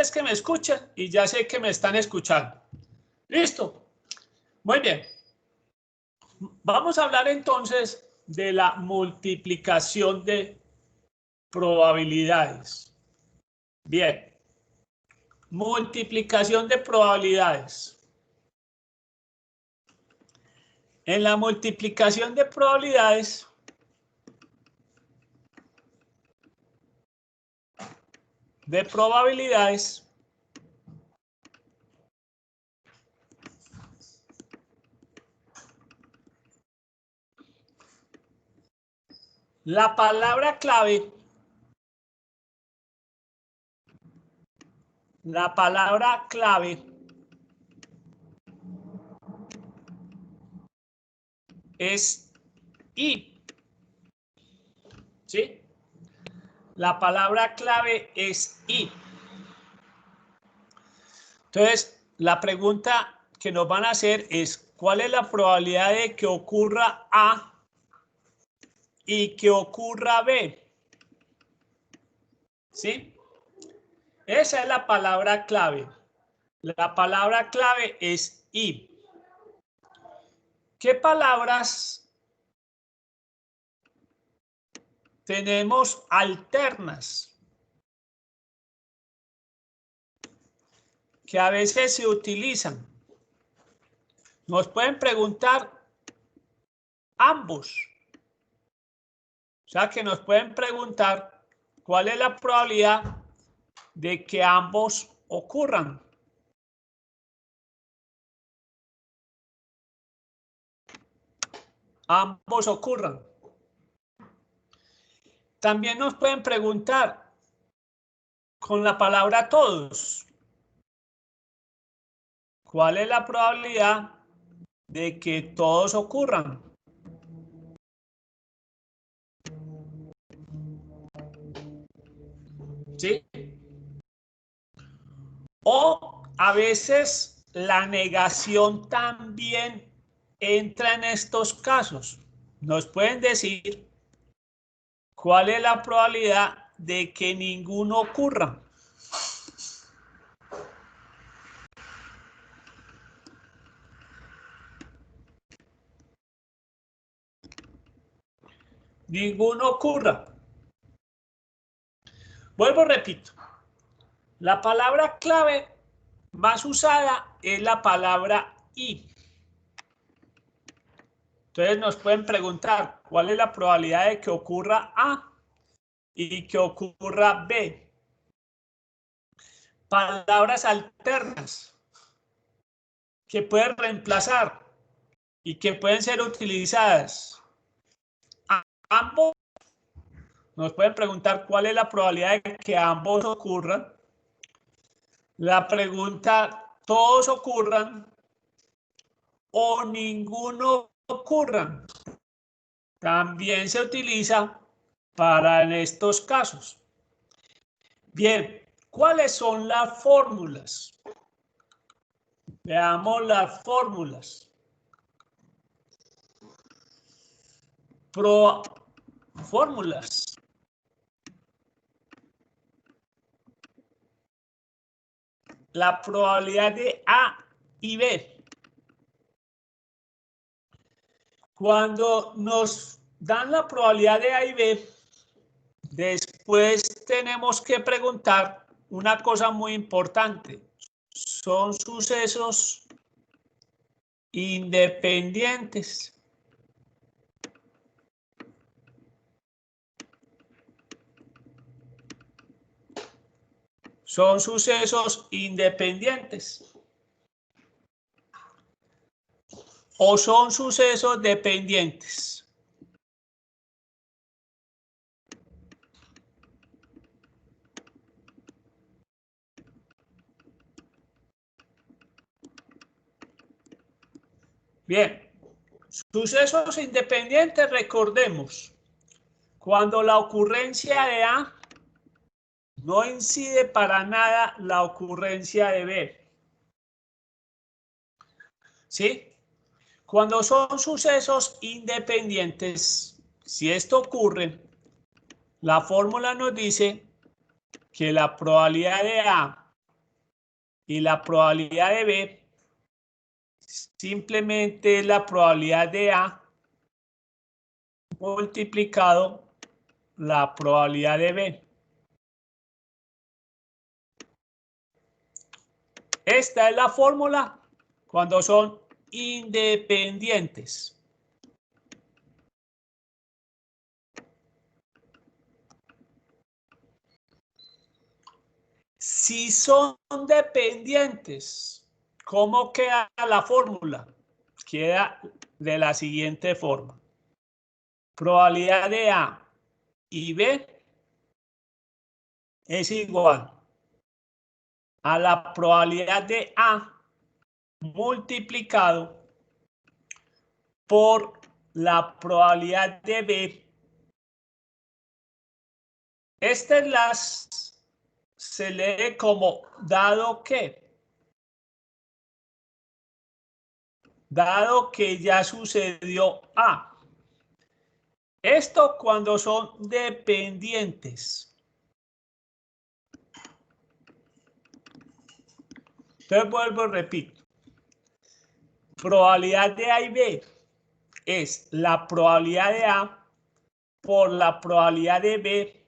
es que me escuchan y ya sé que me están escuchando. ¿Listo? Muy bien. Vamos a hablar entonces de la multiplicación de probabilidades. Bien. Multiplicación de probabilidades. En la multiplicación de probabilidades, la palabra clave es y. ¿Sí? La palabra clave es y. Entonces, la pregunta que nos van a hacer es, ¿cuál es la probabilidad de que ocurra A y que ocurra B? ¿Sí? Esa es la palabra clave. La palabra clave es y. ¿Qué palabras tenemos alternas que a veces se utilizan? Nos pueden preguntar ambos. O sea que nos pueden preguntar cuál es la probabilidad de que ambos ocurran. Ambos ocurran. También nos pueden preguntar con la palabra todos. ¿Cuál es la probabilidad de que todos ocurran? ¿Sí? O a veces la negación también entra en estos casos. Nos pueden decir cuál es la probabilidad de que ninguno ocurra. Ninguno ocurra. Vuelvo, repito. La palabra clave más usada es la palabra y. Entonces nos pueden preguntar cuál es la probabilidad de que ocurra A y que ocurra B. Palabras alternas que pueden reemplazar y que pueden ser utilizadas. Ambos nos pueden preguntar cuál es la probabilidad de que ambos ocurran. La pregunta todos ocurran o ninguno ocurran también se utiliza para en estos casos. Bien, ¿cuáles son las fórmulas? Veamos las fórmulas. Fórmulas. La probabilidad de A y B. Cuando nos dan la probabilidad de A y B, después tenemos que preguntar una cosa muy importante. Son sucesos independientes. Son sucesos independientes. O son sucesos dependientes. Bien, sucesos independientes, recordemos, cuando la ocurrencia de A no incide para nada la ocurrencia de B. ¿Sí? Cuando son sucesos independientes, si esto ocurre, la fórmula nos dice que la probabilidad de A y la probabilidad de B simplemente es la probabilidad de A multiplicado la probabilidad de B. Esta es la fórmula cuando son independientes. Si son dependientes, ¿cómo queda la fórmula? Queda de la siguiente forma. Probabilidad de A y B es igual a la probabilidad de A multiplicado por la probabilidad de B. Se lee como dado que ya sucedió A. Esto cuando son dependientes. Entonces vuelvo y repito. Probabilidad de A y B es la probabilidad de A por la probabilidad de B.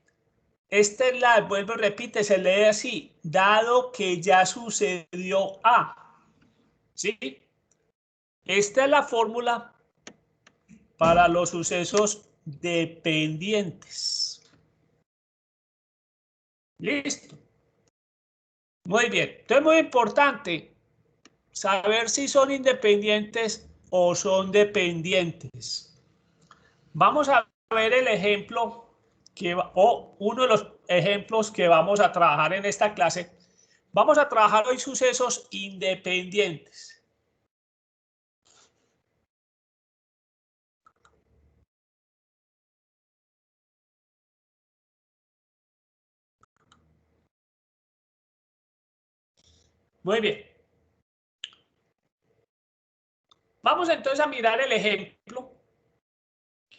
Vuelvo y repite, se lee así, dado que ya sucedió A. ¿Sí? Esta es la fórmula para los sucesos dependientes. Listo. Muy bien. Entonces, muy importante saber si son independientes o son dependientes. Vamos a ver el ejemplo o uno de los ejemplos que vamos a trabajar en esta clase. Vamos a trabajar hoy sucesos independientes. Muy bien. Vamos entonces a mirar el ejemplo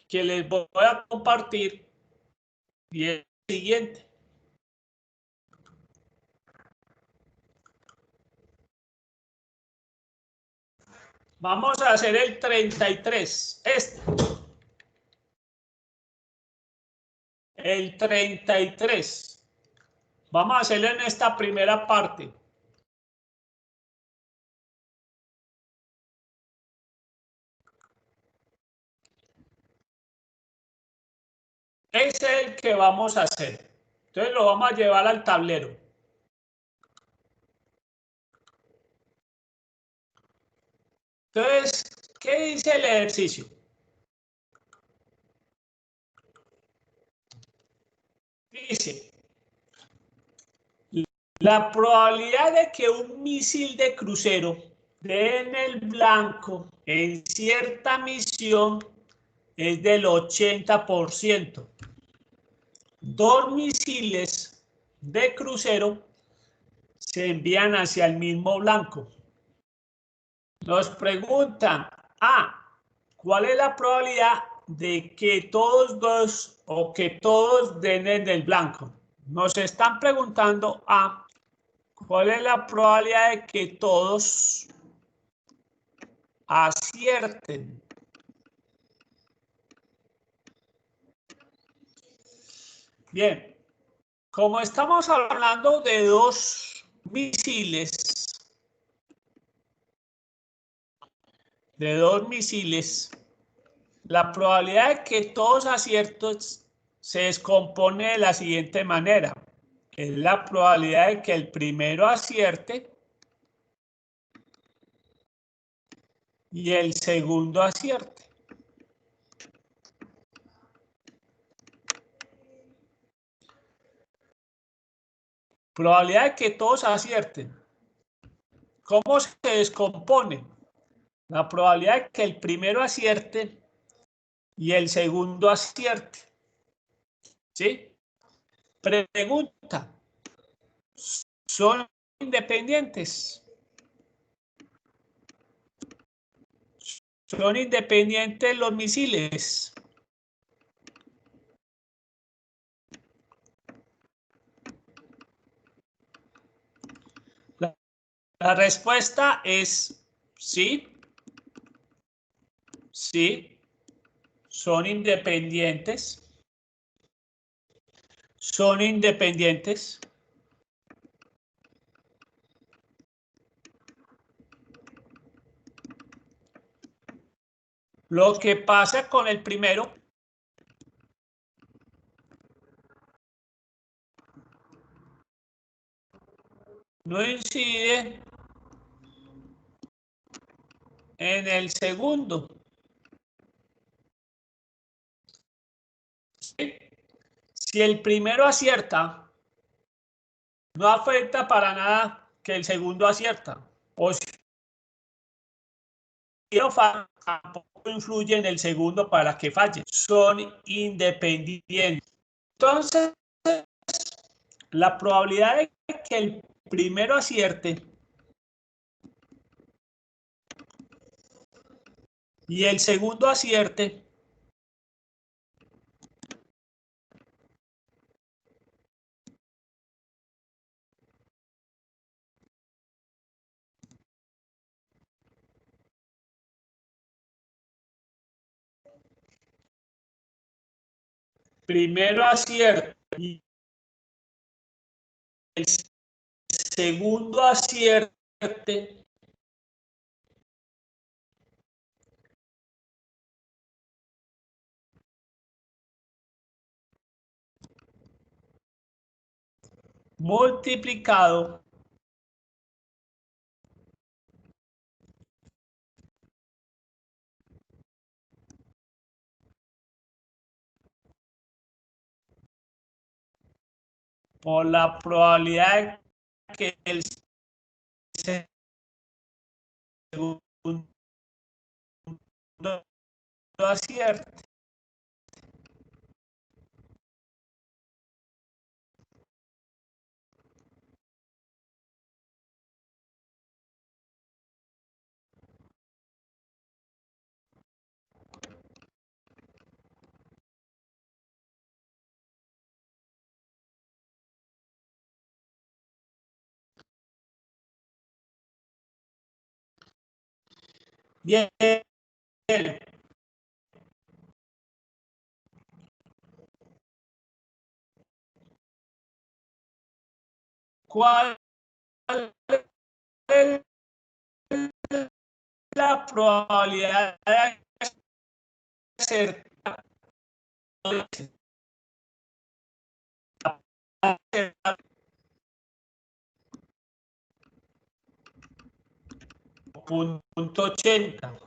que les voy a compartir y es el siguiente. Vamos a hacer el 33. El 33. Vamos a hacerlo en esta primera parte. Ese es el que vamos a hacer. Entonces lo vamos a llevar al tablero. Entonces, ¿qué dice el ejercicio? Dice, la probabilidad de que un misil de crucero dé en el blanco en cierta misión es del 80%. Dos misiles de crucero se envían hacia el mismo blanco. Nos preguntan, ¿cuál es la probabilidad de que todos dos o que todos den en el blanco? Nos están preguntando, ¿cuál es la probabilidad de que todos acierten? Bien, como estamos hablando de dos misiles, la probabilidad de que todos aciertos se descompone de la siguiente manera. Es la probabilidad de que el primero acierte y el segundo acierte. Probabilidad de que todos acierten. ¿Cómo se descompone? La probabilidad de que el primero acierte y el segundo acierte. ¿Sí? Pregunta. ¿Son independientes? ¿Son independientes los misiles? La La respuesta es sí. Sí. Son independientes. Son independientes. Lo que pasa con el primero no incide en el segundo. ¿Sí? Si el primero acierta, no afecta para nada que el segundo acierta. O si no falla, tampoco influye en el segundo para que falle. Son independientes. Entonces, la probabilidad de que el primero acierte y el segundo acierte primero acierte y el segundo acierte, multiplicado por la probabilidad de que el segundo acierte. Bien. ¿Cuál es la probabilidad de acertar? 0.80.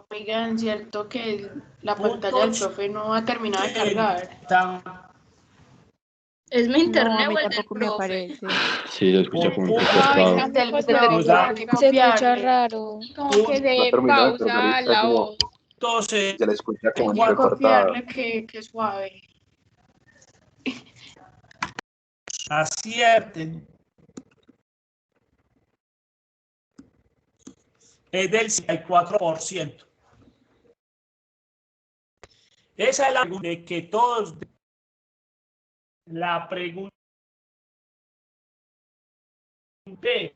Oigan, cierto que la pantalla del profe no ha terminado de cargar. ¿Es mi internet No, a mí o el del tampoco me profe? aparece. Sí, se escucha como un poco Ay, cortado. del profe que Se escucha copiarle. raro. Como que No se terminó de cargar y pausa está la como, voz. Entonces, se le escucha como Hay que entrecortado. copiarle que suave. acierten es del 64%. Esa es la pregunta de que todos. La pregunta B.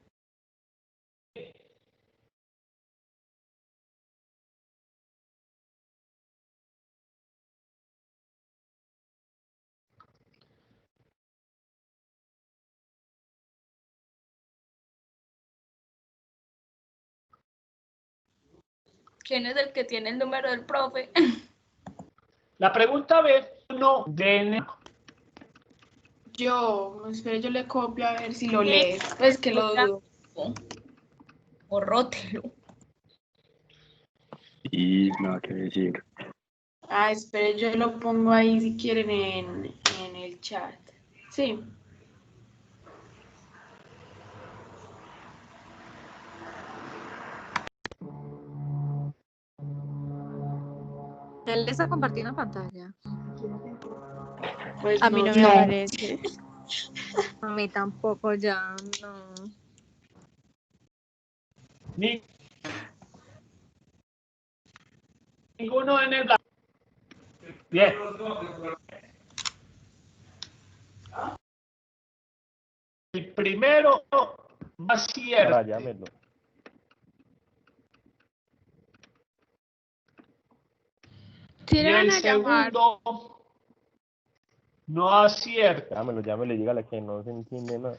¿Quién es el que tiene el número del profe? La pregunta B no de Yo, espere, yo le copio a ver si lo lee. Pues que lo dudo. O rótelo. Y nada que decir. Ah, espere, yo lo pongo ahí si quieren en el chat. Sí. Él está compartiendo pantalla. Pues A mí no me sé. aparece. A mí tampoco, ya no. ninguno en el blanco. Bien. El primero no acierte. Llámelo. Y el Tiran a llamar. segundo no acierta. Llámelo y dígale que no se entiende nada.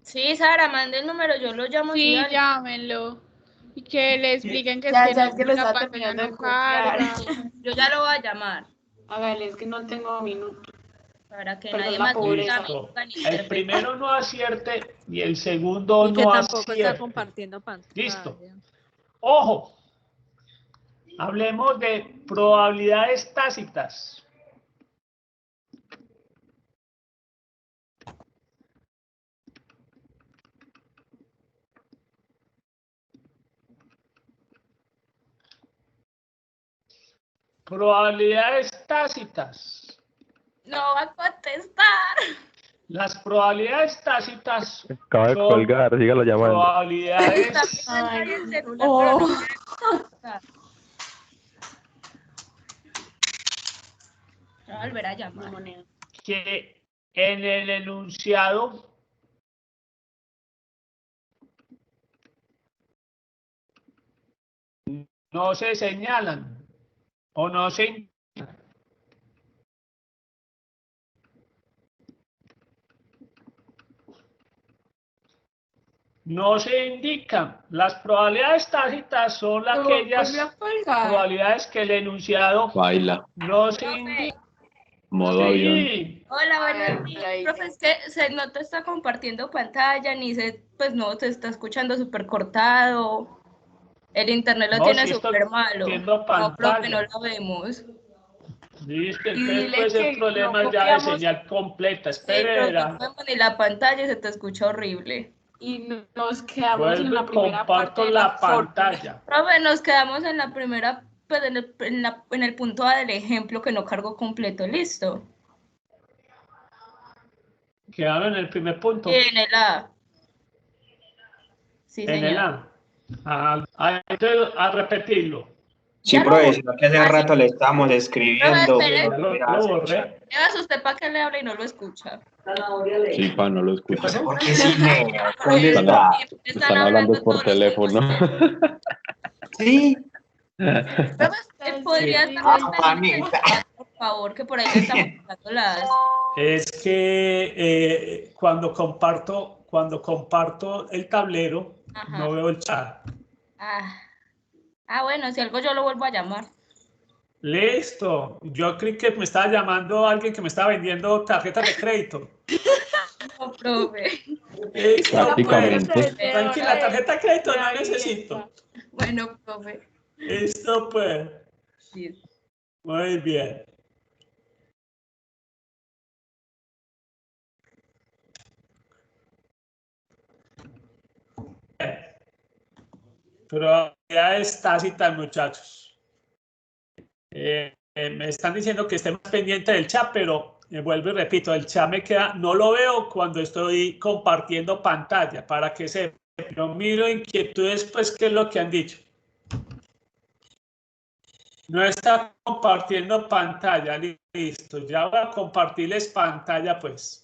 Sí, Sara, mande el número, yo lo llamo. Sí, dale. llámenlo. Y que le expliquen que Ya, es que, ya, no, es que lo la está pantalla terminando de no copiar. carga. Yo ya lo voy a llamar. Hágale, es que no tengo minuto. Para que Perdón, nadie la más pobreza. Listo. diga ni El interprete. primero no acierte y el segundo Y que no tampoco está acierte. compartiendo pantalla. Listo. Ojo. Hablemos de probabilidades tácitas. Probabilidades tácitas. No va a contestar. Las probabilidades tácitas Acaba de son colgar, sígalo llamando. probabilidades Está Ay, viendo el celular, oh. pero no quiere contestar. Voy a volver a Una llamar. moneda. que en el enunciado no se señalan o no se indican. No se indican. Las probabilidades tácitas son aquellas Volvió a colgar. probabilidades que el enunciado Baila. no se Profe. indica. Modo avión. Sí, Hola, buenos Ay, días. ay, Profe, es que no te está compartiendo pantalla, ni pues no, te está escuchando súper cortado. El internet lo no, tiene sí estoy súper malo. viendo No, profe, no pantalla. lo vemos. Listo, Y entonces dile puede ser que problema no ya de copiamos señal completa. Sí, pero Espere, no verá. vemos ni la pantalla y se te escucha horrible. y nos quedamos en Vuelvo y la primera parte comparto de la la fórmula. pantalla. Profe, nos quedamos en la primera, pues en el punto A del ejemplo que no cargo completo, listo. Quedaron en el primer punto. Y en el A. Sí, En el señor. A. Entonces, a repetirlo. Sí, Ya lo profe, borré. sino que hace rato le estábamos escribiendo, Profe, pero espere. Ya no miraba lo el borré. chat. Llevas usted para que le hable y no lo escucha. Sí, pa, no lo ¿Qué escucho. pasó? ¿Por qué sí me Porque está? Están hablando por todos los teléfono. Sí. Profe, ¿podría Sí. estar más Ah, pendiente del manita. chat, por favor? Que por ahí le estamos dando las... Es que cuando comparto el tablero, Ajá. no veo el chat. Bueno, si algo yo lo vuelvo a llamar. Listo. Yo creí que me estaba llamando alguien que me estaba vendiendo tarjetas de crédito. No, profe. Listo, Prácticamente. pues. Tranquila, tarjeta de crédito no Ahí necesito. Bueno, profe. Listo, pues. Sí. Muy bien. Probabilidades tácitas, muchachos. Me están diciendo que esté más pendiente del chat, pero vuelvo y repito, el chat me queda, no lo veo cuando estoy compartiendo pantalla, para que sepa. Yo miro inquietudes, pues, ¿qué es lo que han dicho? No está compartiendo pantalla, listo. Ya voy a compartirles pantalla, pues.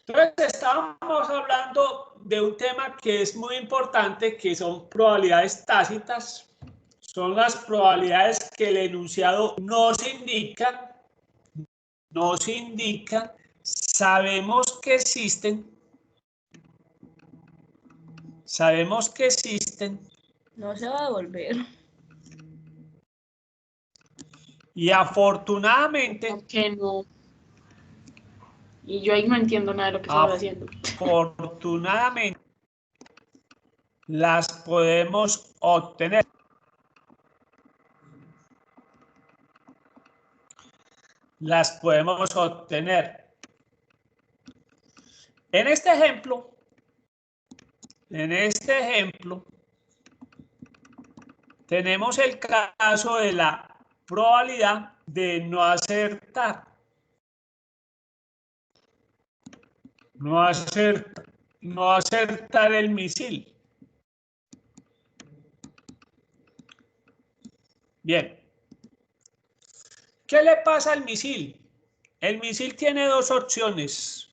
Entonces, estábamos hablando de un tema que es muy importante, que son probabilidades tácitas. Son las probabilidades que el enunciado nos indica, sabemos que existen, No se va a devolver. y afortunadamente, Que no. Y yo ahí no entiendo nada de lo que estamos haciendo. afortunadamente, las podemos obtener. En este ejemplo, tenemos el caso de la probabilidad de no acertar. No acertar el misil. Bien. ¿Qué le pasa al misil? El misil tiene dos opciones.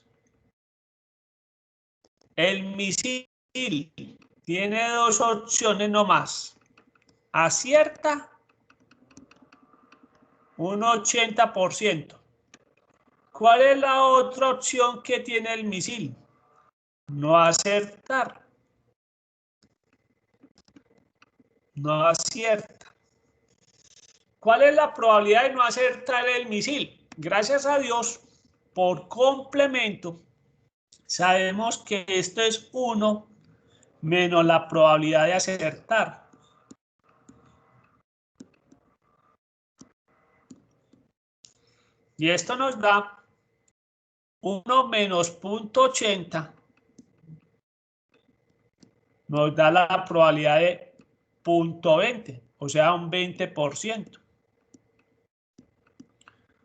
El misil tiene dos opciones nomás. Acierta un 80%. ¿Cuál es la otra opción que tiene el misil? No acertar. No acierta. ¿Cuál es la probabilidad de no acertar el misil? Gracias a Dios, por complemento, sabemos que esto es 1 menos la probabilidad de acertar. Y esto nos da 1 menos 0.80. Nos da la probabilidad de 0.20, o sea, un 20%.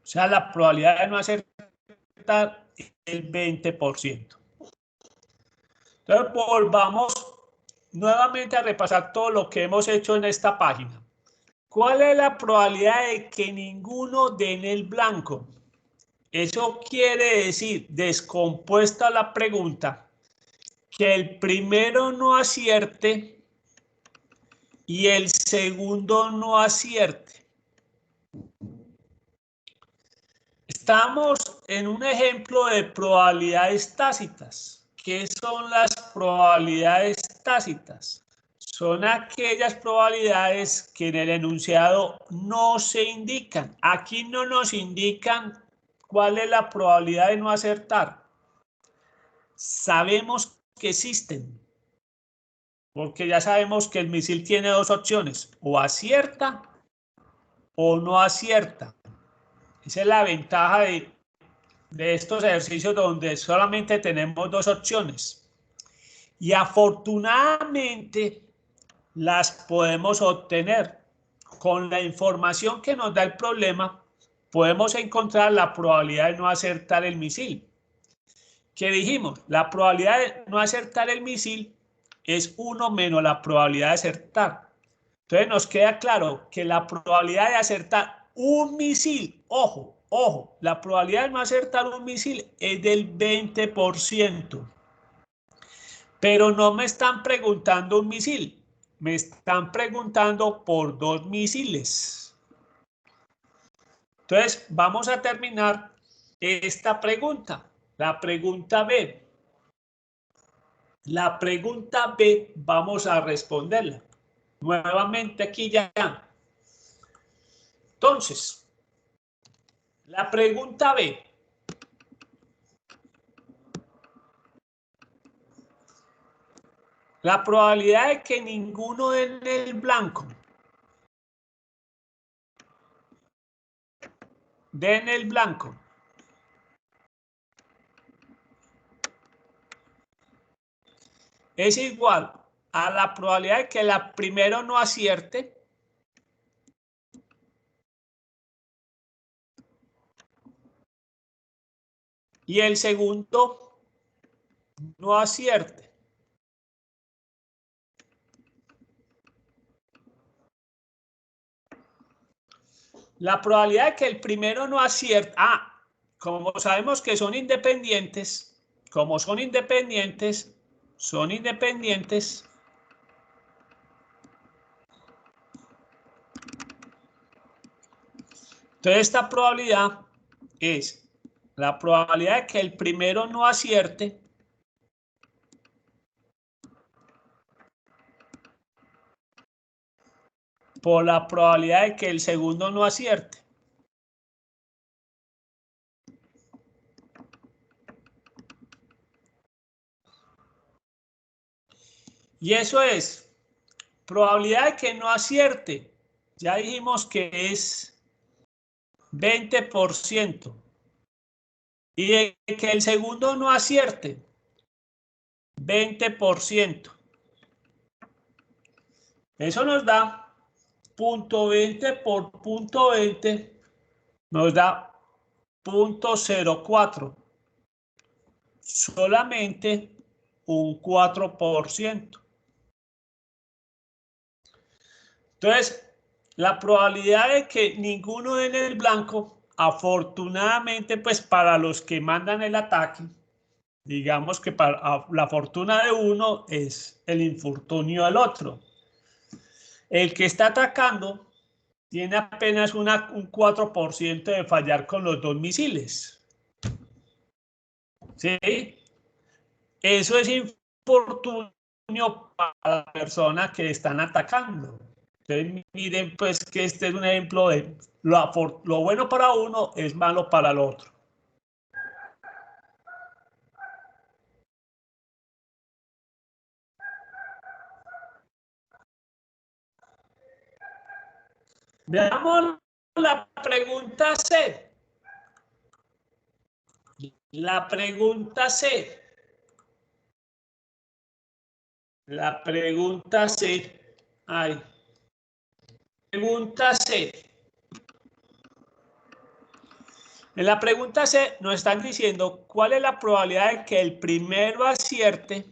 O sea, la probabilidad de no acertar es el 20%. Entonces, volvamos nuevamente a repasar todo lo que hemos hecho en esta página. ¿Cuál es la probabilidad de que ninguno dé en el blanco? Eso quiere decir, descompuesta la pregunta, que el primero no acierte y el segundo no acierte. Estamos en un ejemplo de probabilidades tácitas. ¿Qué son las probabilidades tácitas? Son aquellas probabilidades que en el enunciado no se indican. Aquí no nos indican cuál es la probabilidad de no acertar. Sabemos que existen, porque ya sabemos que el misil tiene dos opciones, o acierta o no acierta. Esa es la ventaja de estos ejercicios donde solamente tenemos dos opciones. Y afortunadamente las podemos obtener. Con la información que nos da el problema, podemos encontrar la probabilidad de no acertar el misil. ¿Qué dijimos? La probabilidad de no acertar el misil es 1 menos la probabilidad de acertar. Entonces nos queda claro que la probabilidad de acertar un misil, ojo, ojo, la probabilidad de no acertar un misil es del 20%. Pero no me están preguntando un misil, me están preguntando por dos misiles. Entonces vamos a terminar esta pregunta, la pregunta B. La pregunta B vamos a responderla. Nuevamente aquí ya. Entonces, la pregunta B. La probabilidad de que ninguno dé en el blanco. Dé en el blanco. Es igual a la probabilidad de que la primero no acierte y el segundo no acierte. La probabilidad de que el primero no acierte, como sabemos que son independientes, son independientes. Entonces esta probabilidad es la probabilidad de que el primero no acierte por la probabilidad de que el segundo no acierte. Y eso es probabilidad de que no acierte. Ya dijimos que es 20%. Y de que el segundo no acierte, 20%. Eso nos da 0.20 por 0.20, nos da 0.04. Solamente un 4%. Entonces, la probabilidad de que ninguno dé en el blanco, afortunadamente, pues para los que mandan el ataque, Digamos que para la fortuna de uno es el infortunio del otro. El que está atacando tiene apenas un 4% de fallar con los 2 misiles. ¿Sí? Eso es infortunio para la persona que están atacando. Entonces, miren, pues que este es un ejemplo de lo bueno para uno es malo para el otro. Veamos la pregunta C. La pregunta C. La pregunta C. Ay. Pregunta C. En la pregunta C nos están diciendo cuál es la probabilidad de que el primero acierte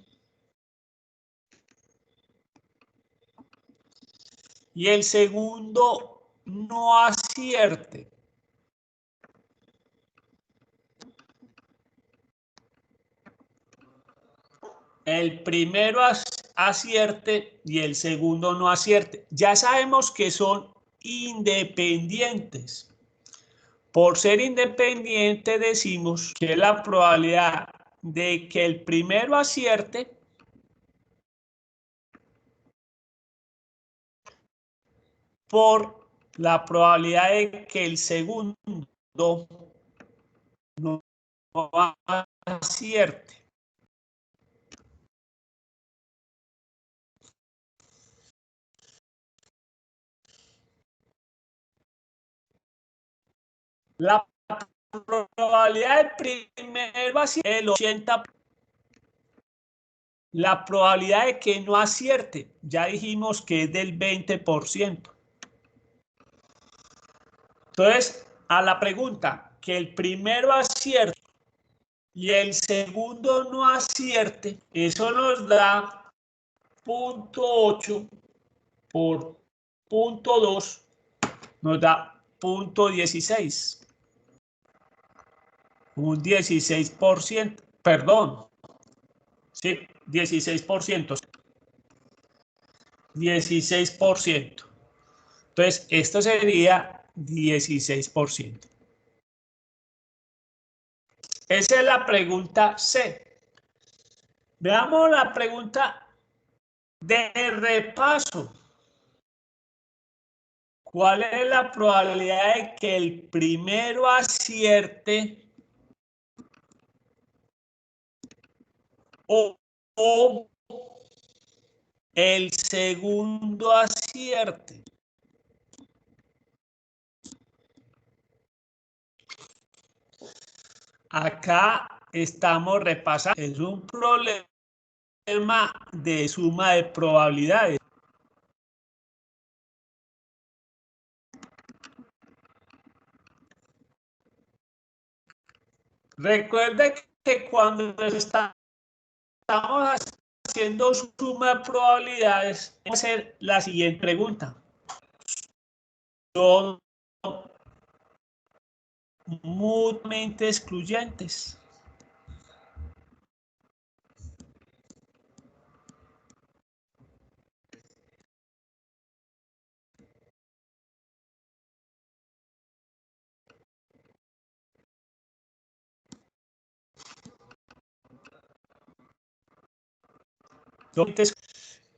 y el segundo no acierte. El primero acierte y el segundo no acierte. Ya sabemos que son independientes. Por ser independiente decimos que la probabilidad de que el primero acierte por la probabilidad de que el segundo no acierte. La probabilidad del primero acierte es el 80%. La probabilidad de que no acierte, ya dijimos que es del 20%. Entonces, a la pregunta, que el primero acierte y el segundo no acierte, eso nos da 0.8 por 0.2, nos da 0.16. Un 16%, perdón, sí, 16%. 16%. Entonces, esto sería 16%. Esa es la pregunta C. Veamos la pregunta de repaso. ¿Cuál es la probabilidad de que el primero acierte o el segundo acierte? Acá estamos repasando. Es un problema de suma de probabilidades. Recuerde que cuando estamos haciendo suma de probabilidades, vamos a hacer la siguiente pregunta. Son mutuamente excluyentes.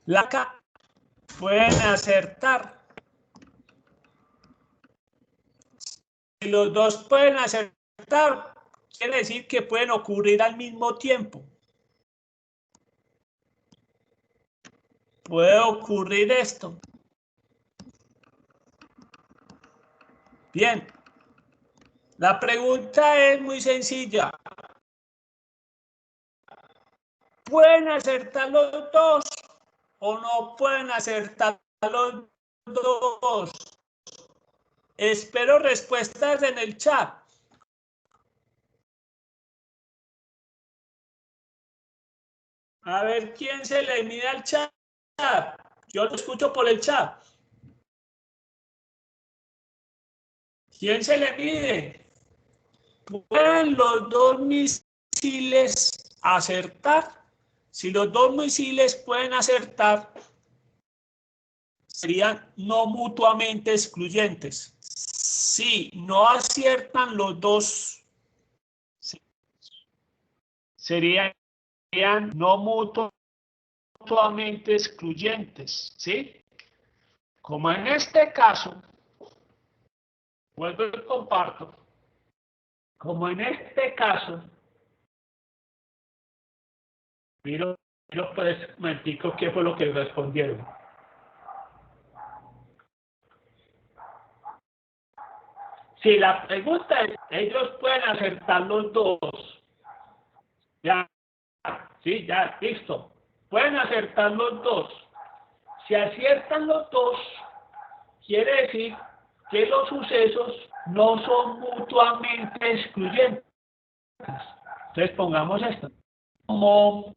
La K pueden acertar. Si los dos pueden acertar, quiere decir que pueden ocurrir al mismo tiempo. Puede ocurrir esto. Bien. La pregunta es muy sencilla. ¿Pueden acertar los dos o no pueden acertar los dos? Espero respuestas en el chat. A ver quién se le mide al chat. Yo lo escucho por el chat. ¿Quién se le mide? ¿Pueden los dos misiles acertar. Si los dos misiles pueden acertar, serían no mutuamente excluyentes. Si no aciertan los dos, serían no mutuamente excluyentes, ¿sí? Como en este caso, vuelvo y comparto, como en este caso, miro pues un momentico qué fue lo que respondieron. Si la pregunta es, ellos pueden acertar los dos, ya, sí, ya, listo, pueden acertar los dos. Si aciertan los dos, quiere decir que los sucesos no son mutuamente excluyentes. Entonces pongamos esto. Como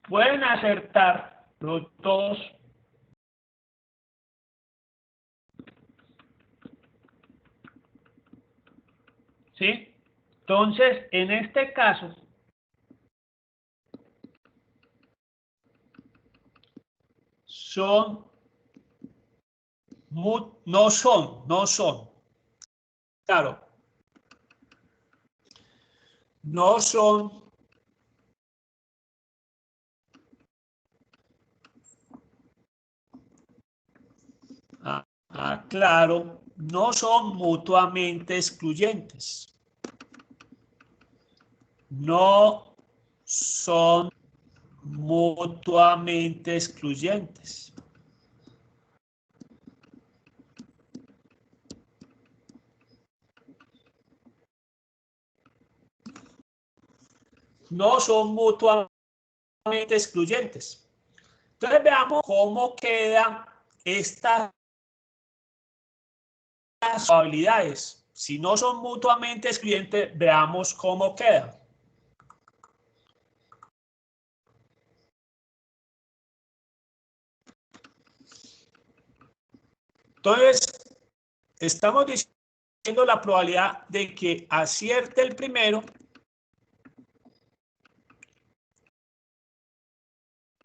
pueden acertar los dos, ¿sí? Entonces, en este caso, no son, claro, no son claro, no son mutuamente excluyentes. No son mutuamente excluyentes. No son mutuamente excluyentes. Entonces veamos cómo quedan estas probabilidades. Si no son mutuamente excluyentes, veamos cómo quedan. Entonces, estamos diciendo la probabilidad de que acierte el primero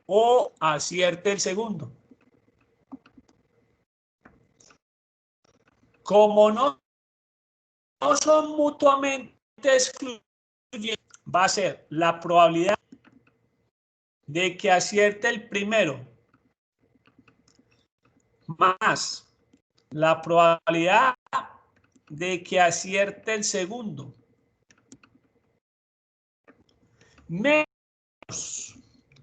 o acierte el segundo. Como no son mutuamente excluyentes, va a ser la probabilidad de que acierte el primero más la probabilidad de que acierte el segundo menos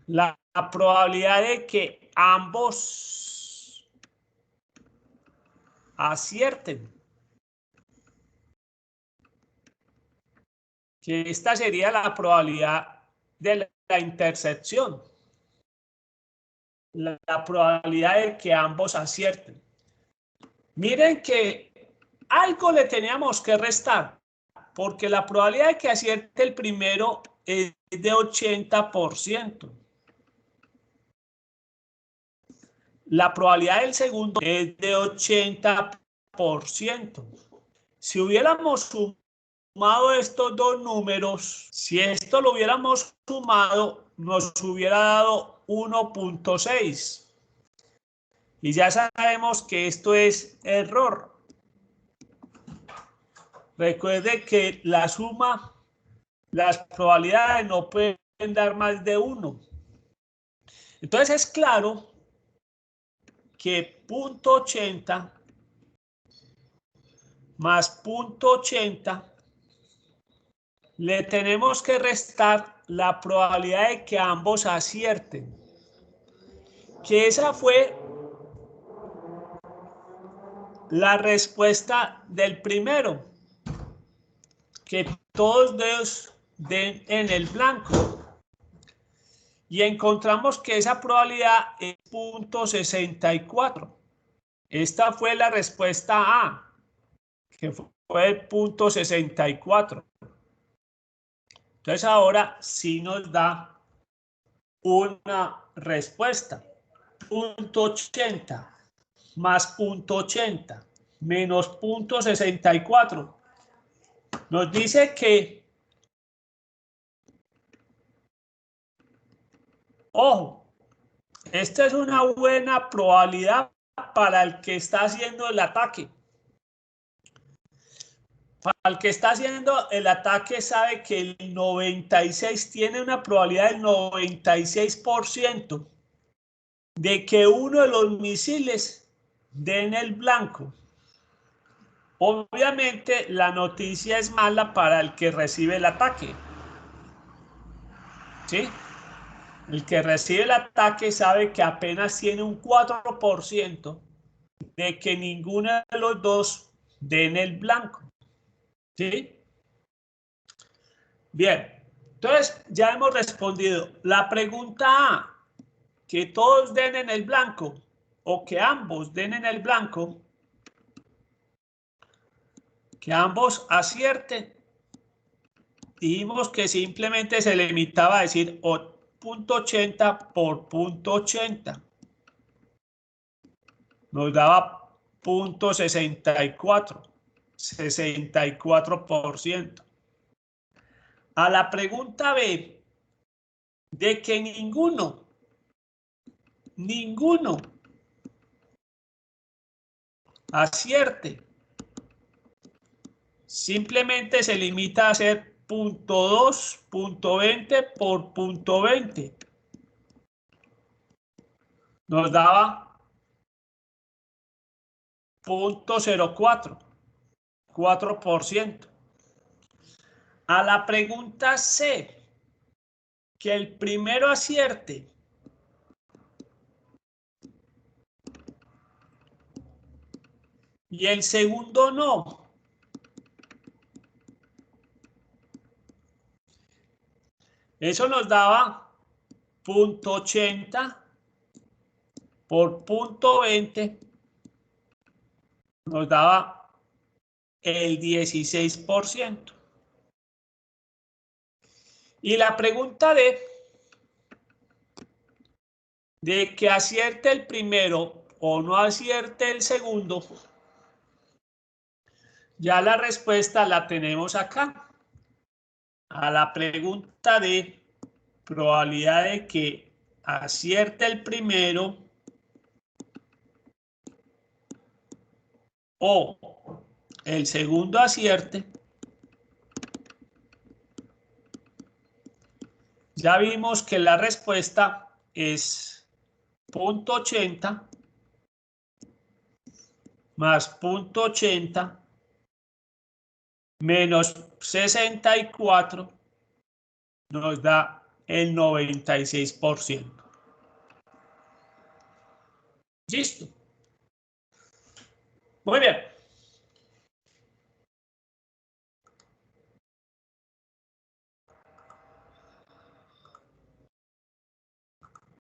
la probabilidad de que ambos acierten. Que esta sería la probabilidad de la intersección. La probabilidad de que ambos acierten. Miren que algo le teníamos que restar, porque la probabilidad de que acierte el primero es de 80%. La probabilidad del segundo es de 80%. Si hubiéramos sumado estos dos números, si esto lo hubiéramos sumado, nos hubiera dado 1.6. Y ya sabemos que esto es error. Recuerde que la suma, las probabilidades no pueden dar más de 1. Entonces es claro que 0.80 más 0.80 le tenemos que restar la probabilidad de que ambos acierten. Que esa fue la respuesta del primero. Que todos ellos den en el blanco. Y encontramos que esa probabilidad es 0.64. Esta fue la respuesta A, que fue el 0.64. Entonces ahora sí nos da una respuesta. 0.80 más 0.80 menos 0.64. Nos dice que Ojo, esta es una buena probabilidad para el que está haciendo el ataque. Para el que está haciendo el ataque sabe que el 96 tiene una probabilidad del 96% de que uno de los misiles dé en el blanco. Obviamente la noticia es mala para el que recibe el ataque. ¿Sí? El que recibe el ataque sabe que apenas tiene un 4% de que ninguno de los dos dé en el blanco. ¿Sí? Bien, entonces ya hemos respondido. La pregunta A, que todos den en el blanco o que ambos den en el blanco, que ambos acierten. Dijimos que simplemente se limitaba a decir 0.80 por 0.80. Nos daba 0.64, 64%. A la pregunta B, de que ninguno acierte, simplemente se limita a hacer 0.2, 0.20 por 0.20. Nos daba 0.04, 4%. A la pregunta C, que el primero acierte y el segundo no. Eso nos daba 0.80 por 0.20. Nos daba el 16%. Y la pregunta de que acierte el primero o no acierte el segundo, ya la respuesta la tenemos acá. A la pregunta de probabilidad de que acierte el primero o el segundo acierte, ya vimos que la respuesta es 0.80 más 0.80 menos 64 nos da el 96%. Listo. Muy bien.